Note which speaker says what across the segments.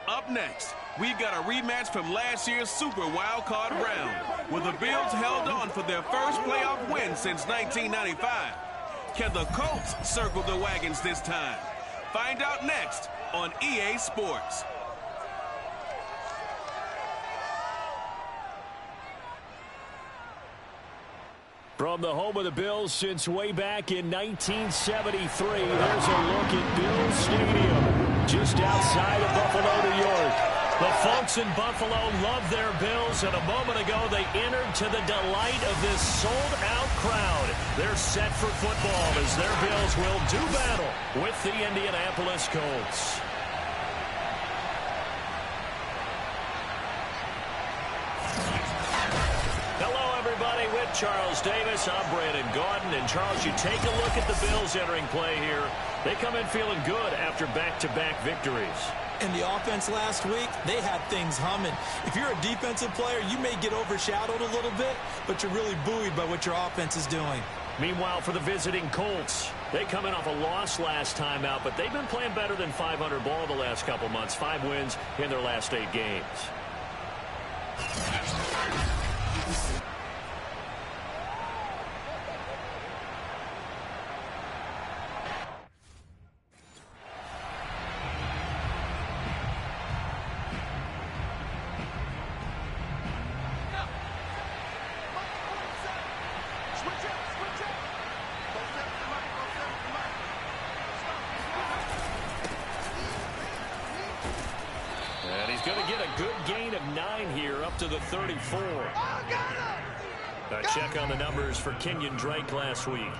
Speaker 1: Up next, we've got a rematch from last year's Super Wild Card round, where the Bills held on for their first playoff win since 1995. Can the Colts circle the wagons this time? Find out next on EA Sports.
Speaker 2: From the home of the Bills since way back in 1973, there's a look at Bills Stadium, just outside of Buffalo, New York. The folks in Buffalo love their Bills, and a moment ago they entered to the delight of this sold-out crowd. They're set for football as their Bills will do battle with the Indianapolis Colts. With Charles Davis, I'm Brandon Gaudin. And Charles, you take a look at the Bills entering play here. They come in feeling good after back-to-back victories.
Speaker 3: In the offense last week, they had things humming. If you're a defensive player, you may get overshadowed a little bit, but you're really buoyed by what your offense is doing.
Speaker 2: Meanwhile, for the visiting Colts, they come in off a loss last time out, but they've been playing better than 500 ball the last couple months. 5 wins in their last 8 games. Going to get a good gain of 9 here up to the 34. A check on the numbers for Kenyon Drake last week.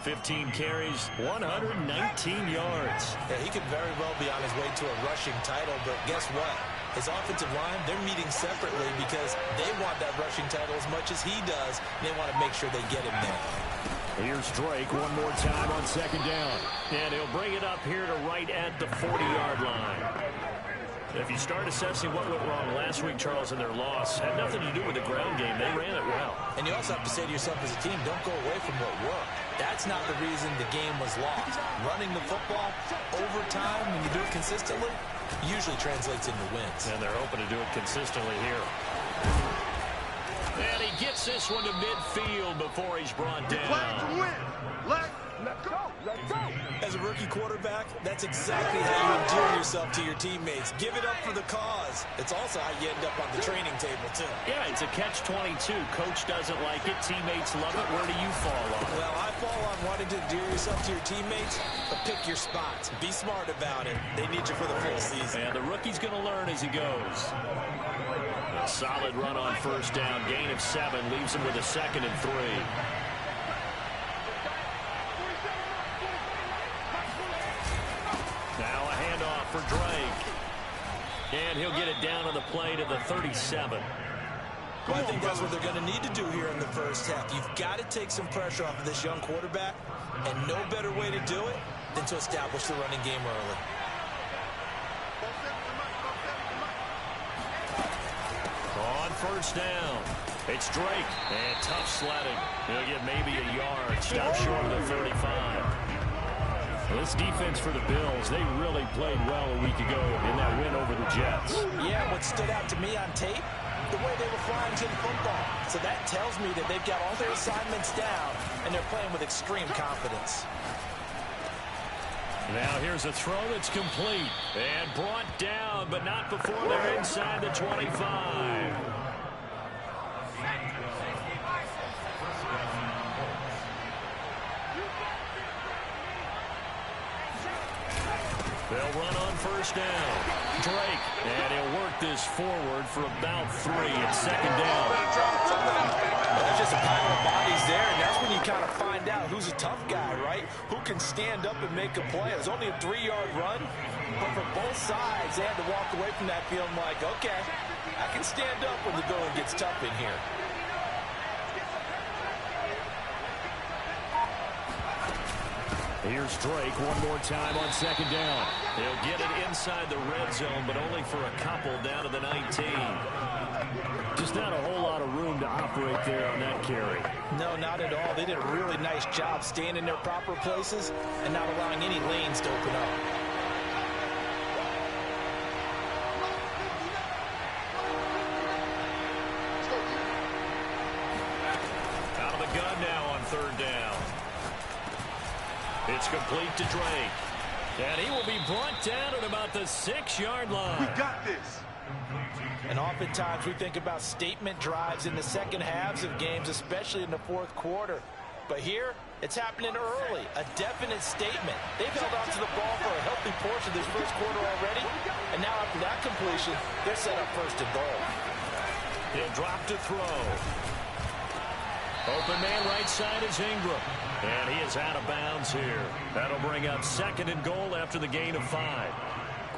Speaker 2: 15 carries, 119 yards.
Speaker 3: Yeah, he could very well be on his way to a rushing title, but guess what? His offensive line, they're meeting separately because they want that rushing title as much as he does. They want to make sure they get him there.
Speaker 2: Here's Drake one more time on 2nd down. And he'll bring it up here to right at the 40-yard line. If you start assessing what went wrong last week, Charles, in their loss, had nothing to do with the ground game. They ran it well.
Speaker 3: And you also have to say to yourself as a team, don't go away from what worked. That's not the reason the game was lost. Running the football over time, when you do it consistently, usually translates into wins.
Speaker 2: And they're hoping to do it consistently here. And he gets this one to midfield before he's brought down.
Speaker 4: Playing to win. Let's go. Let's go.
Speaker 3: As a rookie quarterback, that's exactly how you endear yourself to your teammates. Give it up for the cause. It's also how you end up on the training table, too.
Speaker 2: Yeah, it's a catch-22. Coach doesn't like it. Teammates love it. Where do you fall on it?
Speaker 3: Well, I fall on wanting to endear yourself to your teammates, but pick your spots. Be smart about it. They need you for the full season.
Speaker 2: And the rookie's going to learn as he goes. A solid run on 1st down. Gain of 7 leaves him with a 2nd and 3. Now a handoff for Drake. And he'll get it down on the play to the 37.
Speaker 3: Well, I think that's what they're going to need to do here in the first half. You've got to take some pressure off of this young quarterback, and no better way to do it than to establish the running game early.
Speaker 2: On 1st down, it's Drake, and tough sledding. He'll get maybe a yard, stop short of the 35. Well, this defense for the Bills, they really played well a week ago in that win over the Jets.
Speaker 3: Yeah, what stood out to me on tape, the way they were flying to the football. So that tells me that they've got all their assignments down, and they're playing with extreme confidence.
Speaker 2: Now here's a throw that's complete and brought down, but not before they're inside the 25. They'll run on 1st down. Drake, and he'll work this forward for about 3 at 2nd down.
Speaker 3: Well, there's just a pile of bodies there, and that's when you kind of find out who's a tough guy, right? Who can stand up and make a play. It was only a 3-yard run, but for both sides, they had to walk away from that feeling like, okay, I can stand up when the going gets tough in here.
Speaker 2: Here's Drake one more time on 2nd down. He'll get it inside the red zone, but only for a couple down to the 19. Just not a whole lot of room to operate there on that carry.
Speaker 3: No, not at all. They did a really nice job staying in their proper places and not allowing any lanes to open up.
Speaker 2: third down. It's complete to Drake. And he will be brought down at about the 6-yard line.
Speaker 4: We got this.
Speaker 3: And oftentimes we think about statement drives in the second halves of games, especially in the fourth quarter. But here, it's happening early, a definite statement. They've held on to the ball for a healthy portion of this first quarter already. And now after that completion, they're set up first and goal.
Speaker 2: He'll drop to throw. Open man right side is Ingram. And he is out of bounds here. That'll bring up second and goal after the gain of 5.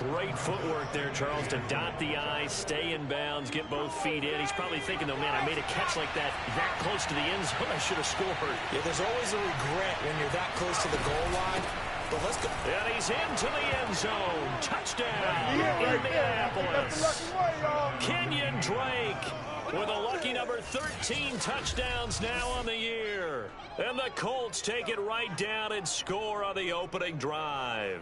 Speaker 2: Great footwork there, Charles, to dot the I, stay in bounds, get both feet in. He's probably thinking, though, man, I made a catch like that close to the end zone. I should have scored.
Speaker 3: Yeah, there's always a regret when you're that close to the goal line. But let's go.
Speaker 2: And he's into the end zone. Touchdown, Indianapolis. Kenyon Drake with a lucky number 13 touchdowns now on the year. And the Colts take it right down and score on the opening drive.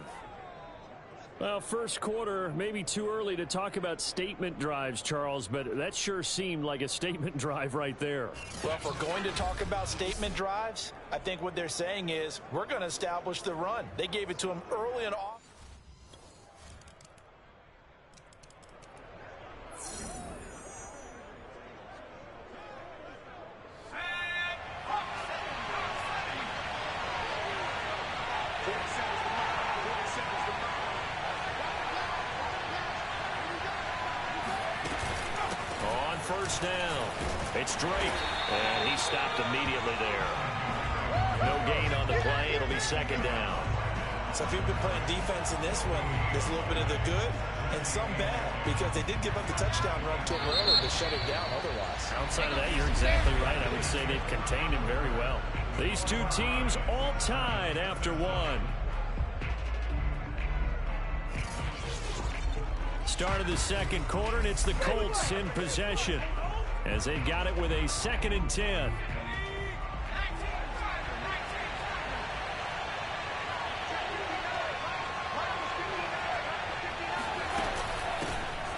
Speaker 2: Well, first quarter, maybe too early to talk about statement drives, Charles, but that sure seemed like a statement drive right there.
Speaker 3: Well, if we're going to talk about statement drives, I think what they're saying is we're going to establish the run. They gave it to him early and often.
Speaker 2: First down. It's Drake, and he stopped immediately there. No gain on the play. It'll be second down.
Speaker 3: So if you've been playing defense in this one, there's a little bit of the good and some bad, because they did give up the touchdown run to him earlier to shut him down otherwise.
Speaker 2: Outside of that, you're exactly right. I would say they've contained him very well. These two teams all tied after one. Start of the second quarter, and it's the Colts in possession as they've got it with a 2nd and 10.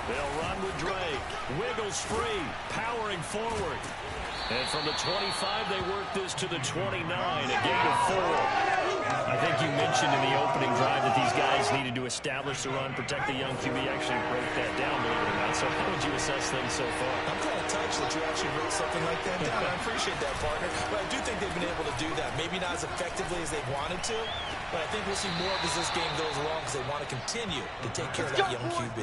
Speaker 2: They'll run with Drake. Wiggles free, powering forward. And from the 25, they work this to the 29, a gain of 4. I think you mentioned in the opening drive that these guys needed to establish the run, protect the young QB. Actually broke that down, believe it or not. So how would you assess things so far?
Speaker 3: I'm kind of touched that you actually wrote something like that down. I appreciate that, partner. But I do think they've been able to do that. Maybe not as effectively as they wanted to, but I think we'll see more as this game goes along because they want to continue to take care of that young QB.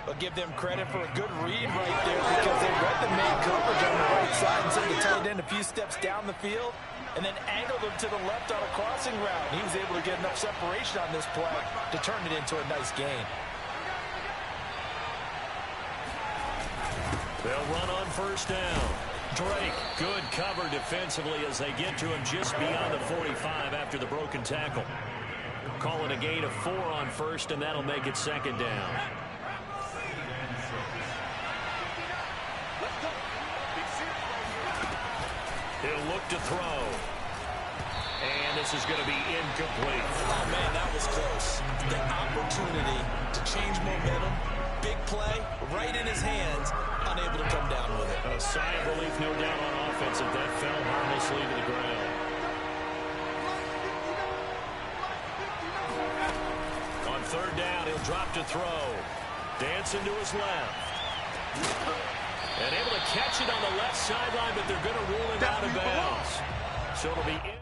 Speaker 3: But give them credit for a good read right there, because they read the man coverage on the right side and sent the tight end a few steps down the field and then angled him to the left on a crossing route. He was able to get enough separation on this play to turn it into a nice gain.
Speaker 2: They'll run on first down. Drake, good cover defensively as they get to him just beyond the 45 after the broken tackle. Call it a gain of 4 on first, and that'll make it second down. He'll look to throw. And this is going to be incomplete.
Speaker 3: Oh, man, that was close. The opportunity to change momentum, big play, right in his hands, unable to come down with it.
Speaker 2: A sigh of relief, no doubt, on offense, if that fell harmlessly to the ground. On third down, he'll drop to throw. Dancing to his left. And able to catch it on the left sideline, but they're going to rule him out of bounds. So it'll be in.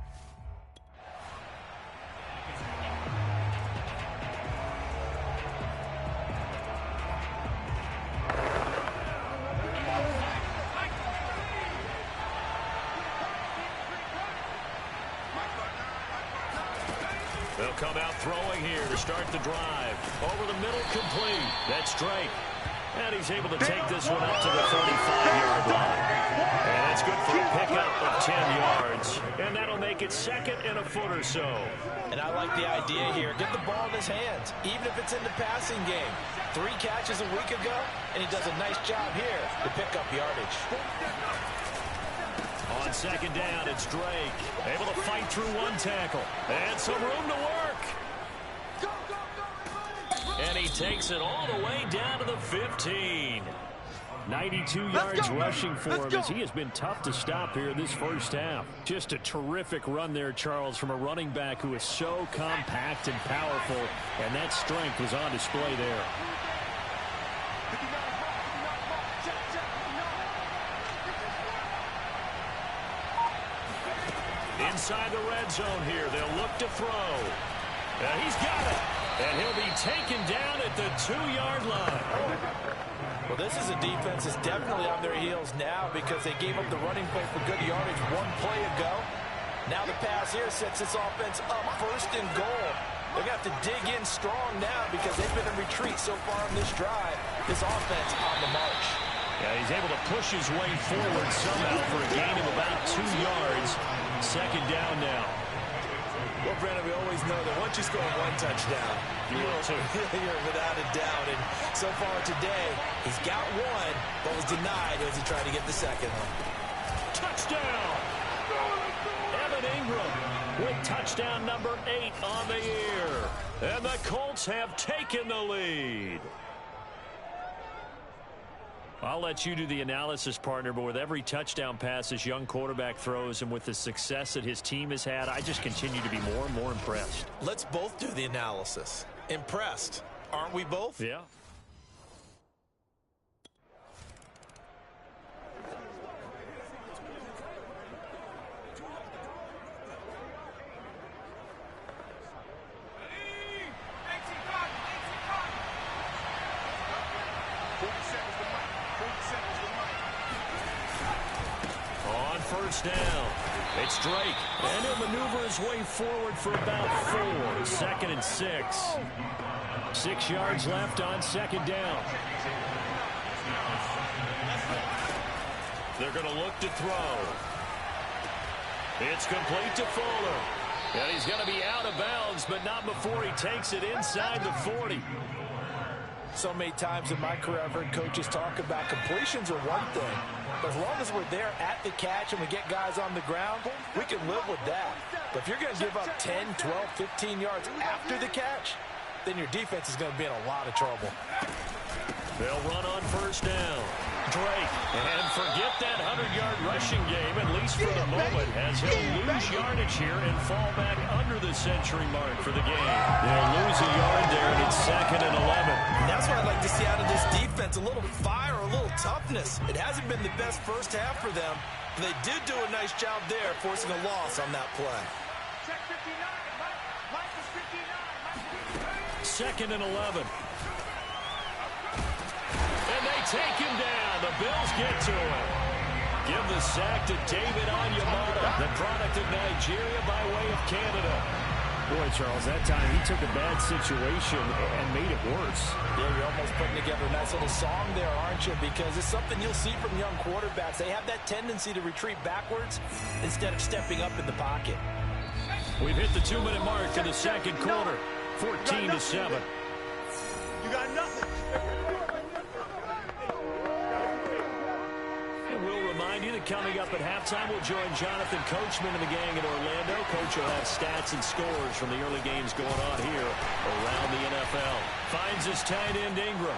Speaker 2: They'll come out throwing here to start the drive. Over the middle, complete. That's Drake. And he's able to take this one up to the 35-yard line. And that's good for a pickup of 10 yards. And that'll make it second and a foot or so.
Speaker 3: And I like the idea here. Get the ball in his hands, even if it's in the passing game. 3 catches a week ago, and he does a nice job here to pick up yardage.
Speaker 2: On second down, it's Drake. Able to fight through 1 tackle. And some room to work. And he takes it all the way down to the 15. 92
Speaker 4: Let's
Speaker 2: yards
Speaker 4: go,
Speaker 2: rushing for him
Speaker 4: go.
Speaker 2: as he has been tough to stop here this first half. Just a terrific run there, Charles, from a running back who is so compact and powerful, and that strength was on display there. Inside the red zone here, they'll look to throw. He's got it, and he'll be taken down at the 2-yard line.
Speaker 3: Well, this is a defense that's definitely on their heels now because they gave up the running play for good yardage one play ago. Now the pass here sets this offense up first and goal. They're going to have to dig in strong now because they've been in retreat so far on this drive. This offense on the march.
Speaker 2: Yeah, he's able to push his way forward somehow for a gain of about 2 yards. Second down now.
Speaker 3: Well, Brandon, we always know that once you score one touchdown, you're without a doubt. And so far today, he's got one, but was denied as he tried to get the second one.
Speaker 2: Touchdown! Evan Ingram with touchdown number 8 on the year. And the Colts have taken the lead. I'll let you do the analysis, partner, but with every touchdown pass this young quarterback throws and with the success that his team has had, I just continue to be more and more impressed.
Speaker 3: Let's both do the analysis. Impressed, aren't we both?
Speaker 2: Yeah. First down. It's Drake. And he'll maneuver his way forward for about 4. Second and 6. 6 yards left on second down. They're going to look to throw. It's complete to Fuller. And he's going to be out of bounds, but not before he takes it inside the 40.
Speaker 3: So many times in my career, I've heard coaches talk about completions are one thing. But as long as we're there at the catch and we get guys on the ground, we can live with that. But if you're going to give up 10, 12, 15 yards after the catch, then your defense is going to be in a lot of trouble.
Speaker 2: They'll run on first down. Drake, and forget that 100-yard rushing game, at least for the moment, as he'll lose yardage here and fall back under the century mark for the game. They'll lose a yard there, and it's second and 11.
Speaker 3: And that's what I'd like to see out of this defense, a little fire, a little toughness. It hasn't been the best first half for them, but they did do a nice job there, forcing a loss on that play.
Speaker 2: Second and 11. And they take him down. The Bills get to him. Give the sack to David Onyemata, the product of Nigeria by way of Canada. Boy, Charles, that time he took a bad situation and made it worse.
Speaker 3: Yeah, you're almost putting together a nice little song there, aren't you? Because it's something you'll see from young quarterbacks. They have that tendency to retreat backwards instead of stepping up in the pocket.
Speaker 2: We've hit the 2-minute mark in the second quarter. 14-7.
Speaker 4: You got nothing.
Speaker 2: We'll remind you that coming up at halftime, we'll join Jonathan Coachman and the gang in Orlando. Coach will have stats and scores from the early games going on here around the NFL. Finds his tight end, Ingram.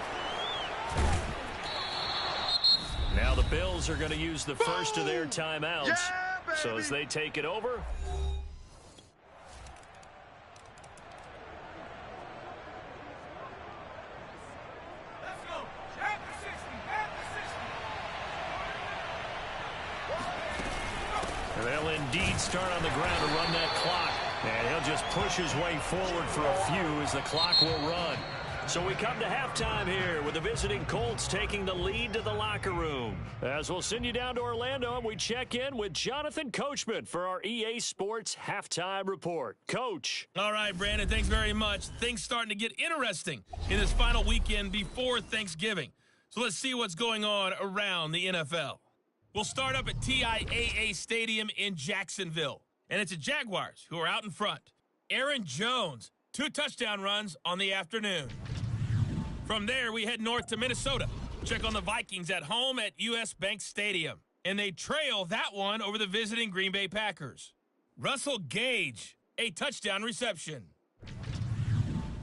Speaker 2: Now the Bills are going to use the first of their timeouts.
Speaker 4: Yeah,
Speaker 2: so as they take it over, they'll indeed start on the ground to run that clock. And he'll just push his way forward for a few as the clock will run. So we come to halftime here with the visiting Colts taking the lead to the locker room. As we'll send you down to Orlando and we check in with Jonathan Coachman for our EA Sports Halftime Report. Coach.
Speaker 5: All right, Brandon, thanks very much. Things starting to get interesting in this final weekend before Thanksgiving. So let's see what's going on around the NFL. We'll start up at TIAA Stadium in Jacksonville. And it's the Jaguars who are out in front. Aaron Jones, 2 touchdown runs on the afternoon. From there, we head north to Minnesota. Check on the Vikings at home at US Bank Stadium. And they trail that one over the visiting Green Bay Packers. Russell Gage, a touchdown reception.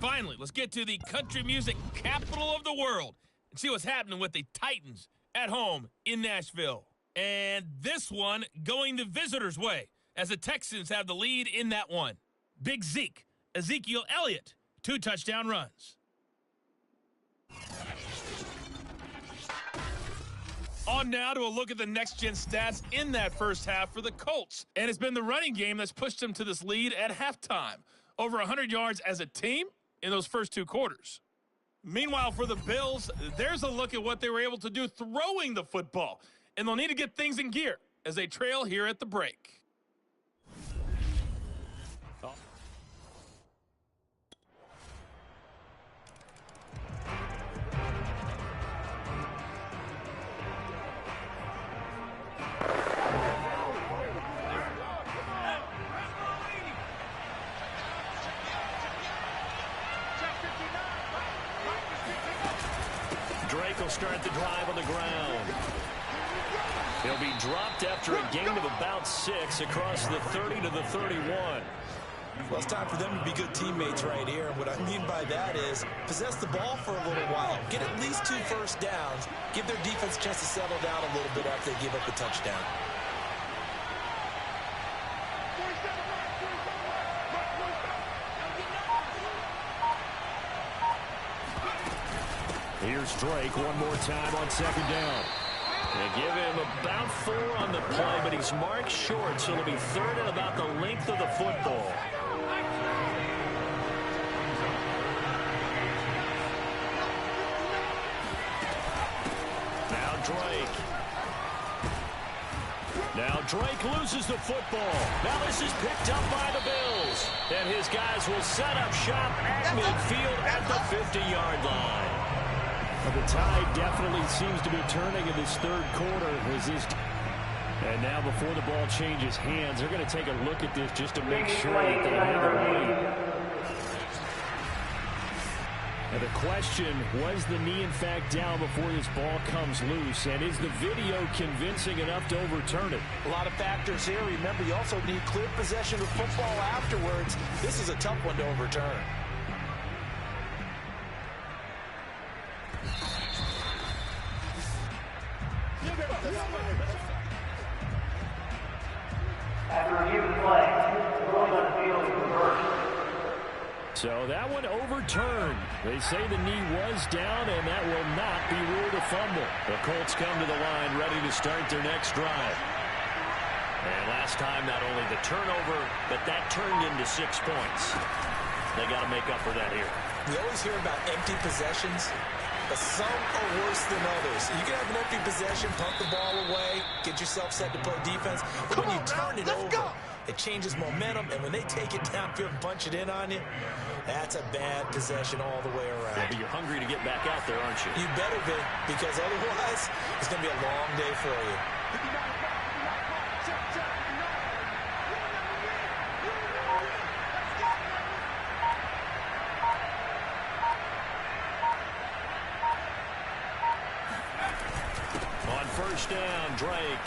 Speaker 5: Finally, let's get to the country music capital of the world and see what's happening with the Titans at home in Nashville. And this one going the visitors' way as the Texans have the lead in that one. Big Zeke, Ezekiel Elliott, 2 touchdown runs. On now to a look at the next-gen stats in that first half for the Colts. And it's been the running game that's pushed them to this lead at halftime. Over 100 yards as a team in those first 2 quarters. Meanwhile, for the Bills, there's a look at what they were able to do throwing the football. And they'll need to get things in gear as they trail here at the break.
Speaker 2: Drake will start the drive on the ground. He'll be dropped after a gain of about 6 across the 30 to the 31.
Speaker 3: Well, it's time for them to be good teammates right here. And what I mean by that is possess the ball for a little while. Get at least 2 first downs. Give their defense a chance to settle down a little bit after they give up a touchdown.
Speaker 2: Here's Drake one more time on 2nd down. They give him about 4 on the play, but he's marked short, so it'll be 3rd and about the length of the football. Now Drake loses the football. Now this is picked up by the Bills. And his guys will set up shop at midfield at the 50-yard line. Well, the tide definitely seems to be turning in this 3rd quarter. And now before the ball changes hands, they're going to take a look at this just to make sure that they have it right. And the question, was the knee in fact down before this ball comes loose? And is the video convincing enough to overturn it?
Speaker 3: A lot of factors here. Remember, you also need clear possession of football afterwards. This is a tough one to overturn.
Speaker 6: After review of the play, ruling on the field is reversed.
Speaker 2: So that one overturned. They say the knee was down, and that will not be ruled a fumble. The Colts come to the line ready to start their next drive. And last time, not only the turnover, but that turned into 6 points. They got to make up for that here.
Speaker 3: We always hear about empty possessions, but some are worse than others. You can have an empty possession, pump the ball away, get yourself set to play defense. But when you turn it over, it changes momentum, and when they take it downfield and punch it in on you, that's a bad possession all the way around.
Speaker 2: Yeah, but you're hungry to get back out there, aren't you?
Speaker 3: You better be, because otherwise, it's going to be a long day for you.
Speaker 2: On 1st down, Drake.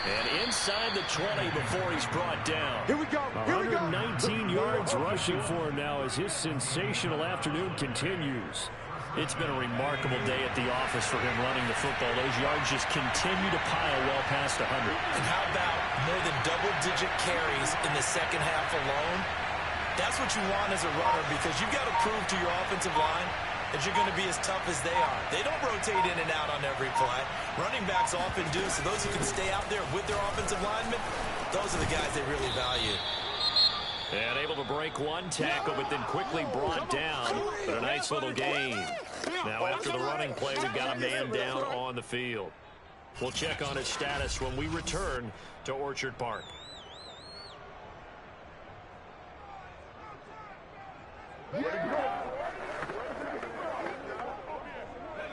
Speaker 2: And inside the 20 before he's brought down.
Speaker 4: Here we go. Here we go.
Speaker 2: 119 yards rushing for him now as his sensational afternoon continues. It's been a remarkable day at the office for him running the football. Those yards just continue to pile well past 100.
Speaker 3: And how about more than double-digit carries in the second half alone? That's what you want as a runner, because you've got to prove to your offensive line that you're going to be as tough as they are. They don't rotate in and out on every play. Running backs often do, so those who can stay out there with their offensive linemen, those are the guys they really value.
Speaker 2: And able to break one tackle, but then quickly brought down. But a nice little gain. Now after the running play, we've got a man down on the field. We'll check on his status when we return to Orchard Park.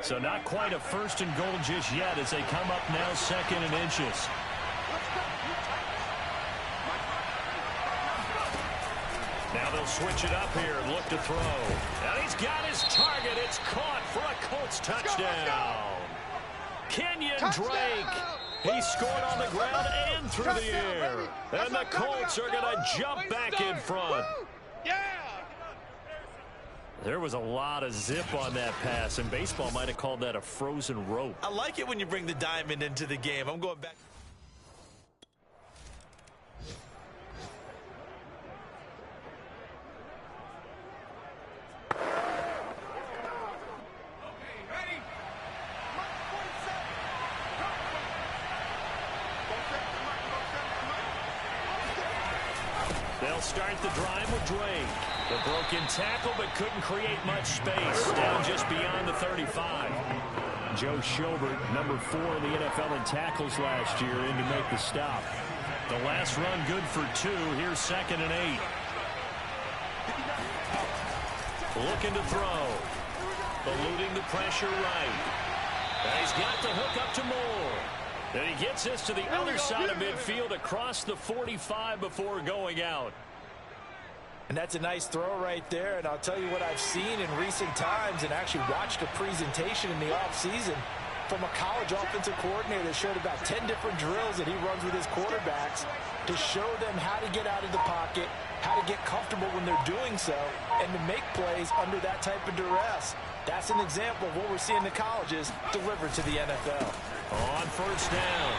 Speaker 2: So not quite a 1st and goal just yet as they come up now 2nd and inches. Now they'll switch it up here and look to throw. And he's got his target. It's caught for a Colts touchdown. Kenyon Drake. He scored on the ground and through the air. And the Colts are going to jump back in front. There was a lot of zip on that pass, and baseball might have called that a frozen rope.
Speaker 3: I like it when you bring the diamond into the game. I'm going back.
Speaker 2: They'll start the drive with Drake. The broken tackle, but couldn't create much space. Down just beyond the 35. Joe Schobert, number 4 in the NFL in tackles last year, in to make the stop. The last run good for 2. Here's 2nd and 8. Looking to throw. Eluding the pressure right. And he's got the hook up to Moore. And he gets this to the other side of midfield across the 45 before going out.
Speaker 3: And that's a nice throw right there. And I'll tell you what I've seen in recent times and actually watched a presentation in the offseason from a college offensive coordinator that showed about 10 different drills that he runs with his quarterbacks to show them how to get out of the pocket, how to get comfortable when they're doing so, and to make plays under that type of duress. That's an example of what we're seeing in the colleges delivered to the NFL.
Speaker 2: On first down,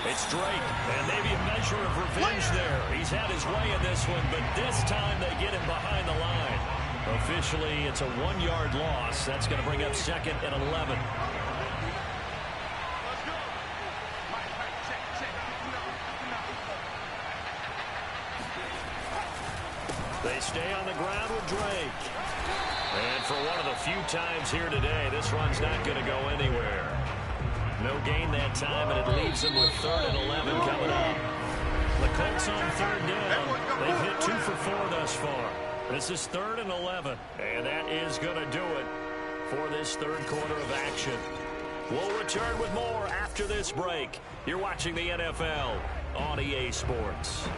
Speaker 2: it's Drake, and maybe a measure of revenge there. He's had his way in this one, but this time they get him behind the line. Officially, it's a 1-yard loss. That's going to bring up 2nd and 11. They stay on the ground with Drake. And for one of the few times here today, this run's not going to go anywhere. No gain that time, and it leaves them with 3rd and 11 coming up. The Colts on 3rd down. They've hit 2 for 4 thus far. This is 3rd and 11, and that is going to do it for this 3rd quarter of action. We'll return with more after this break. You're watching the NFL on EA Sports.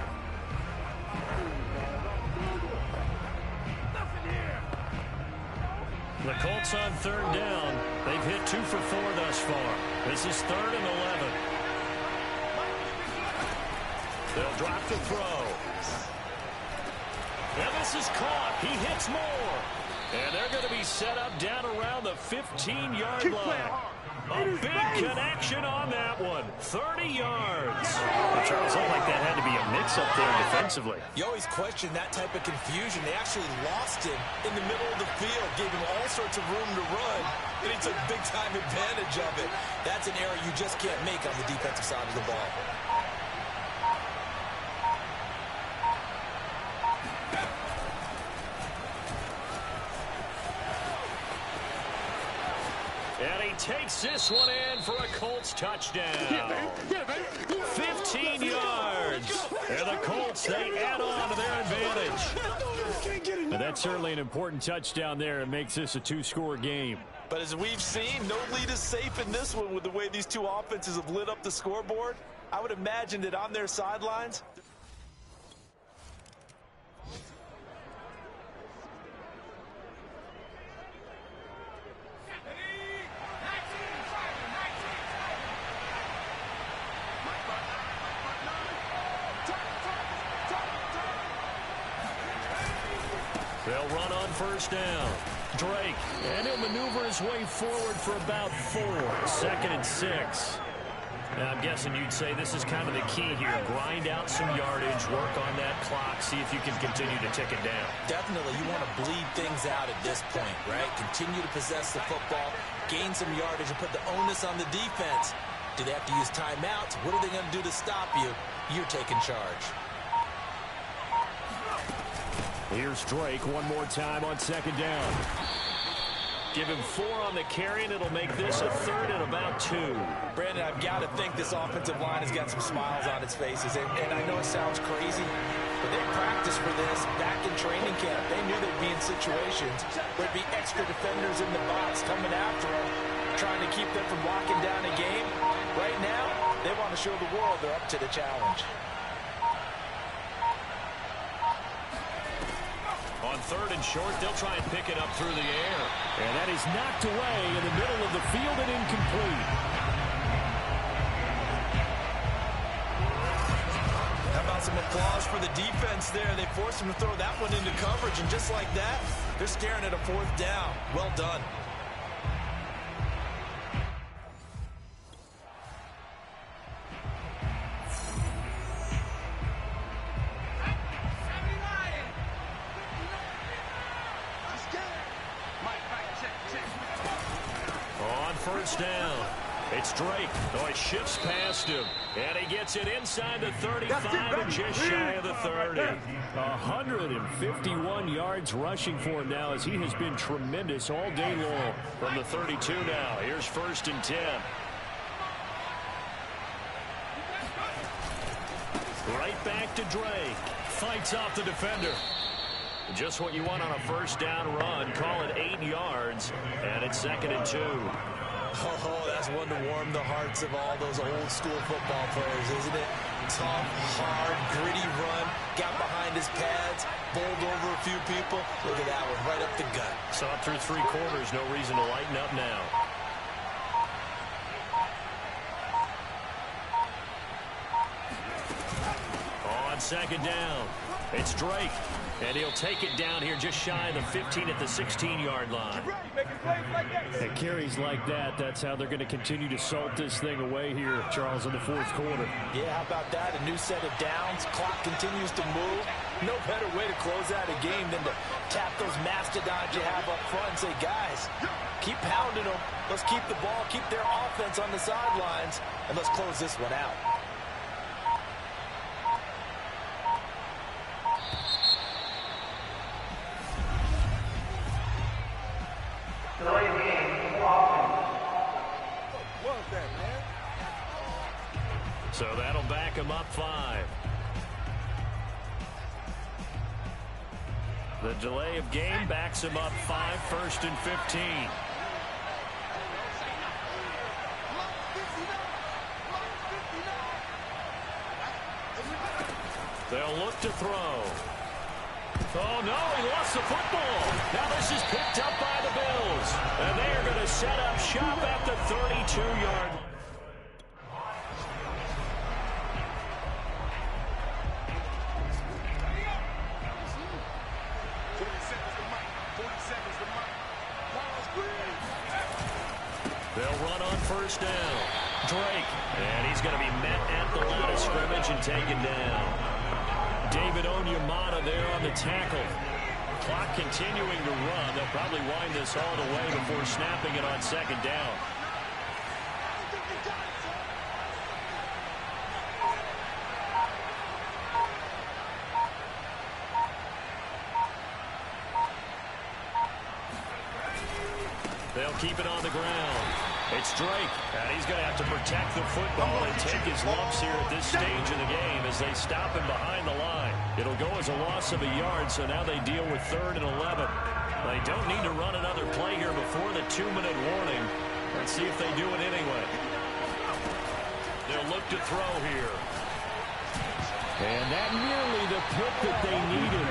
Speaker 2: The Colts on 3rd down. They've hit 2 for 4 thus far. This is 3rd and 11. They'll drop the throw. And this is caught. He hits more. And they're going to be set up down around the 15-yard line. A big connection on that one. 30 yards. Well, Charles, looked like that had to be a mix-up there defensively.
Speaker 3: You always question that type of confusion. They actually lost him in the middle of the field, gave him all sorts of room to run, and he took big-time advantage of it. That's an error you just can't make on the defensive side of the ball.
Speaker 2: And he takes this one in for a Colts touchdown. 15 yards. And the Colts, they add on to their advantage. And that's certainly an important touchdown there. It makes this a 2-score game.
Speaker 3: But as we've seen, no lead is safe in this one with the way these two offenses have lit up the scoreboard. I would imagine that on their sidelines,
Speaker 2: they'll run on first down. Drake, and he'll maneuver his way forward for about 4. 2nd and 6. Now, I'm guessing you'd say this is kind of the key here. Grind out some yardage, work on that clock, see if you can continue to tick it down.
Speaker 3: definitely you want to bleed things out at this point, right? Continue to possess the football, gain some yardage, and put the onus on the defense. Do they have to use timeouts? What are they going to do to stop you? You're taking charge.
Speaker 2: Here's Drake one more time on 2nd down. Give him 4 on the carry, and it'll make this a 3rd and about 2.
Speaker 3: Brandon, I've got to think this offensive line has got some smiles on its faces. And I know it sounds crazy, but they practiced for this back in training camp. They knew they'd be in situations where there'd be extra defenders in the box coming after them, trying to keep them from locking down a game. Right now, they want to show the world they're up to the challenge.
Speaker 2: On 3rd and short, they'll try and pick it up through the air. And that is knocked away in the middle of the field and incomplete.
Speaker 3: How about some applause for the defense there? They forced him to throw that one into coverage, and just like that, They're staring at a 4th down. Well done.
Speaker 2: On first down, it's Drake. Oh, he shifts past him, and he gets it inside the 35 and just shy of the 30. 151 yards rushing for him now, as he has been tremendous all day long. From the 32 now, here's 1st and 10. Right back to Drake. Fights off the defender. Just what you want on a 1st down run. Call it 8 yards, and it's 2nd and 2.
Speaker 3: Oh, that's one to warm the hearts of all those old school football players, isn't it? Tough, hard, gritty run. Got behind his pads, bowled over a few people. Look at that one, right up the gut.
Speaker 2: Saw it through 3 quarters. No reason to lighten up now. On 2nd down, it's Drake. And he'll take it down here just shy of the 15 at the 16-yard line. And carries like that, that's how they're going to continue to salt this thing away here, Charles, in the 4th quarter.
Speaker 3: Yeah, how about that? A new set of downs. Clock continues to move. No better way to close out a game than to tap those mastodons you have up front and say, guys, keep pounding them. Let's keep the ball, keep their offense on the sidelines, and let's close this one out.
Speaker 6: Delay of game, offense.
Speaker 4: What was that, man?
Speaker 2: So that'll back him up 5. The delay of game backs him up 5, 1st and 15. They'll look to throw. Oh, no, he lost the football. Now this is picked up by the Bills. And they are going to set up shop at the 32-yard line. They'll run on 1st down. Drake. And he's going to be met at the line of scrimmage and taken down. David Onyemata there on the tackle. Clock continuing to run. They'll probably wind this all the way before snapping it on 2nd down. They'll keep it on the ground. It's Drake, and he's going to have to protect the football and take his lumps here at this stage of the game as they stop him behind the line. It'll go as a loss of a yard, so now they deal with 3rd and 11. They don't need to run another play here before the 2-minute warning. Let's see if they do it anyway. They'll look to throw here. And that nearly the pick that they needed.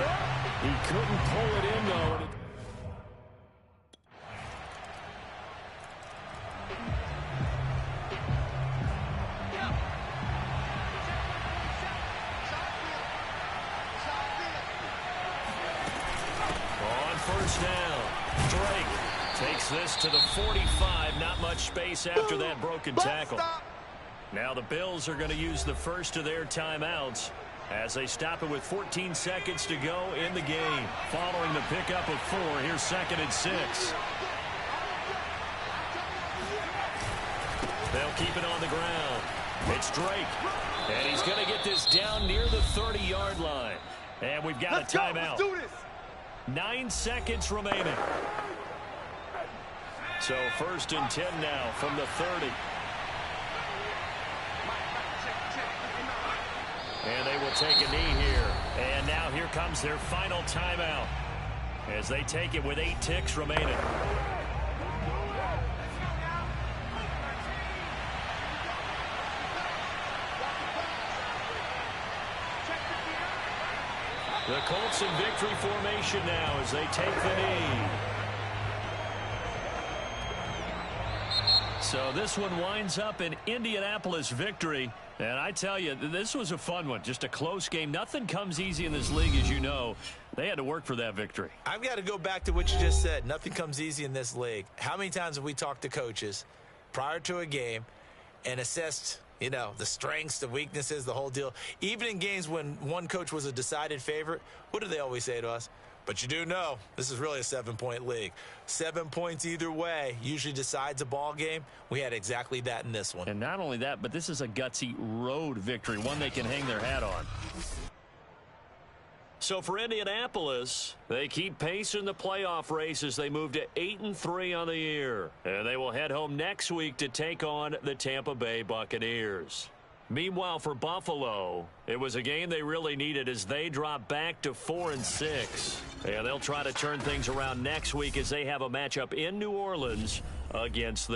Speaker 2: He couldn't pull it in, though. First down. Drake takes this to the 45. Not much space after that broken tackle. Now the Bills are going to use the first of their timeouts as they stop it with 14 seconds to go in the game. Following the pickup of 4, here's 2nd and 6. They'll keep it on the ground. It's Drake. And he's going to get this down near the 30-yard line. And we've got a timeout.
Speaker 4: Let's do this.
Speaker 2: 9 seconds remaining. So 1st and 10 now from the 30. And they will take a knee here. And now here comes their final timeout as they take it with 8 ticks remaining. The Colts in victory formation now as they take the knee. So this one winds up an Indianapolis victory. And I tell you, this was a fun one. Just a close game. Nothing comes easy in this league, as you know. They had to work for that victory.
Speaker 3: I've got to go back to what you just said. Nothing comes easy in this league. How many times have we talked to coaches prior to a game and assessed, the strengths, the weaknesses, the whole deal? Even in games when one coach was a decided favorite, what do they always say to us? But you do know this is really a 7-point league. 7 points either way usually decides a ball game. We had exactly that in this one.
Speaker 2: And not only that, but this is a gutsy road victory, one they can hang their hat on. So for Indianapolis, they keep pace in the playoff race as they move to 8-3 on the year. And they will head home next week to take on the Tampa Bay Buccaneers. Meanwhile, for Buffalo, it was a game they really needed as they drop back to 4-6. And they'll try to turn things around next week as they have a matchup in New Orleans against the